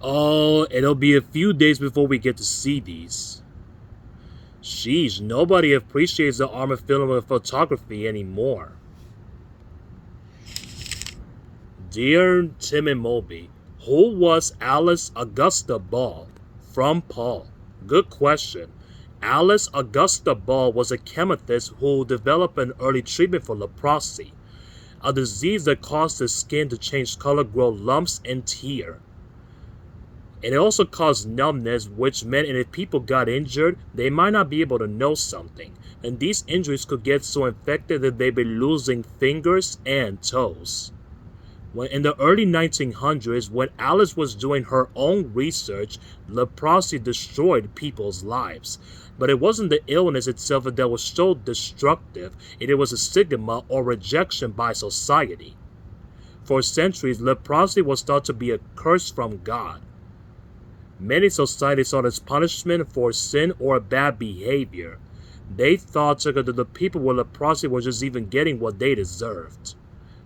Oh, it'll be a few days before we get to see these. Sheesh, nobody appreciates the art of film and photography anymore. Dear Tim and Moby, who was Alice Augusta Ball? From Paul. Good question. Alice Augusta Ball was a chemist who developed an early treatment for leprosy, a disease that caused the skin to change color, grow lumps, and tear. And it also caused numbness, which meant if people got injured, they might not be able to know something. And these injuries could get so infected that they'd be losing fingers and toes. In the early 1900s, when Alice was doing her own research, leprosy destroyed people's lives. But it wasn't the illness itself that was so destructive, it was a stigma or rejection by society. For centuries, leprosy was thought to be a curse from God. Many societies saw it as punishment for sin or bad behavior. They thought that the people with leprosy were just even getting what they deserved.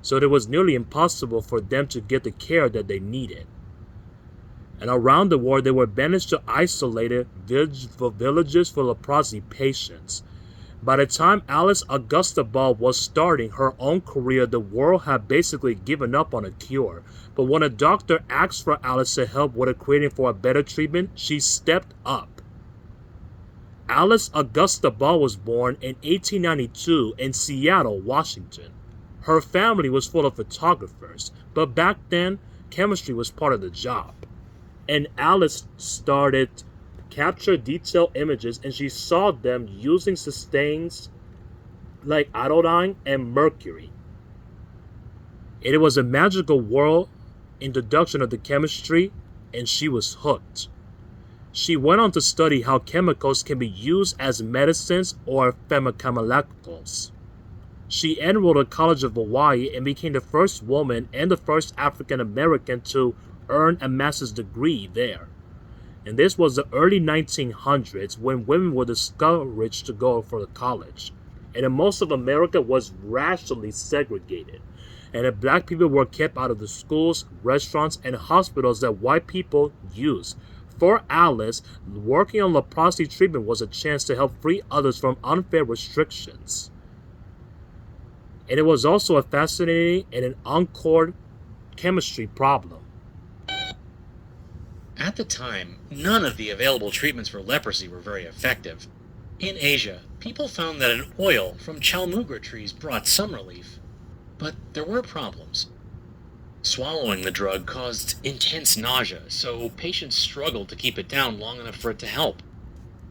So it was nearly impossible for them to get the care that they needed. And around the world, they were banished to isolated villages for leprosy patients. By the time Alice Augusta Ball was starting her own career, the world had basically given up on a cure. But when a doctor asked for Alice to help with creating for a better treatment, she stepped up. Alice Augusta Ball was born in 1892 in Seattle, Washington. Her family was full of photographers, but back then, chemistry was part of the job. And Alice started capture detailed images, and she saw them using sustains like iodine and mercury. It was a magical world introduction of the chemistry, and she was hooked. She went on to study how chemicals can be used as medicines or pharmaceuticals. She enrolled at College of Hawaii and became the first woman and the first African American to earn a master's degree there. And this was the early 1900s when women were discouraged to go for the college. And most of America was racially segregated. And the black people were kept out of the schools, restaurants, and hospitals that white people used. For Alice, working on leprosy treatment was a chance to help free others from unfair restrictions. And it was also a fascinating and an uncored chemistry problem. At the time, none of the available treatments for leprosy were very effective. In Asia, people found that an oil from chalmugra trees brought some relief. But there were problems. Swallowing the drug caused intense nausea, so patients struggled to keep it down long enough for it to help.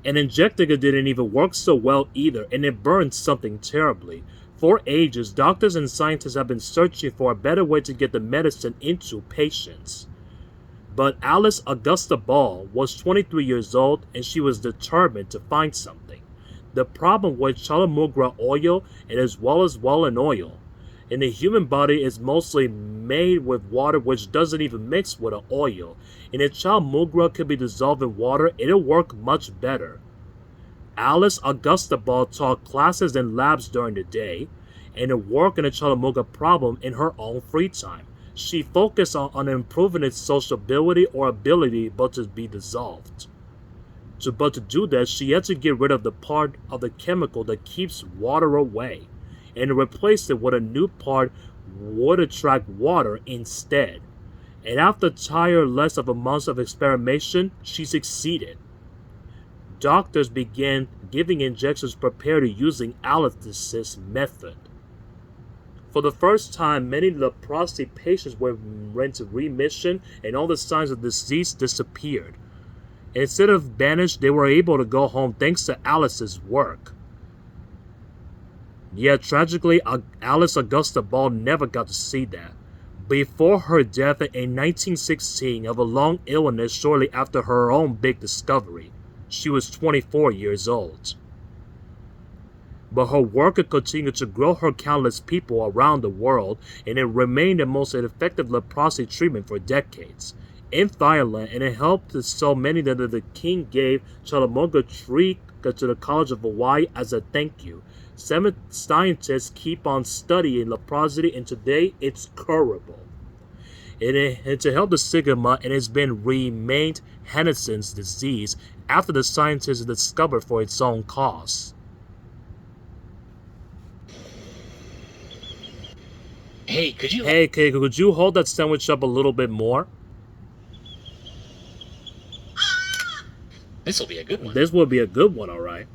And injecting it didn't even work so well either, and it burned something terribly. For ages, doctors and scientists have been searching for a better way to get the medicine into patients. But Alice Augusta Ball was 23 years old, and she was determined to find something. The problem with chalmugra oil, it is well an oil. And the human body is mostly made with water, which doesn't even mix with an oil. And if chalmugra could be dissolved in water, it'll work much better. Alice Augusta Ball taught classes and labs during the day, and worked on the chalmugra problem in her own free time. She focused on improving its sociability or ability but to be dissolved. But to do that, she had to get rid of the part of the chemical that keeps water away, and replace it with a new part would attract water instead. And after tireless of a month of experimentation, she succeeded. Doctors began giving injections prepared to using Alice's method. For the first time, many leprosy patients were into remission, and all the signs of disease disappeared. Instead of banished, they were able to go home thanks to Alice's work. Yet tragically, Alice Augusta Ball never got to see that. Before her death in 1916 of a long illness shortly after her own big discovery, she was 24 years old. but her work continued to grow her countless people around the world, and it remained the most effective leprosy treatment for decades. In Thailand, and it helped so many that the king gave Chalamonga tree to the College of Hawaii as a thank you. Seven scientists keep on studying leprosy, and today it's curable. And to help the stigma, it has been renamed Hansen's disease after the scientists discovered for its own cause. Hey, could you... Hey, could you hold that sandwich up a little bit more? This'll be a good one. This would be a good one, alright.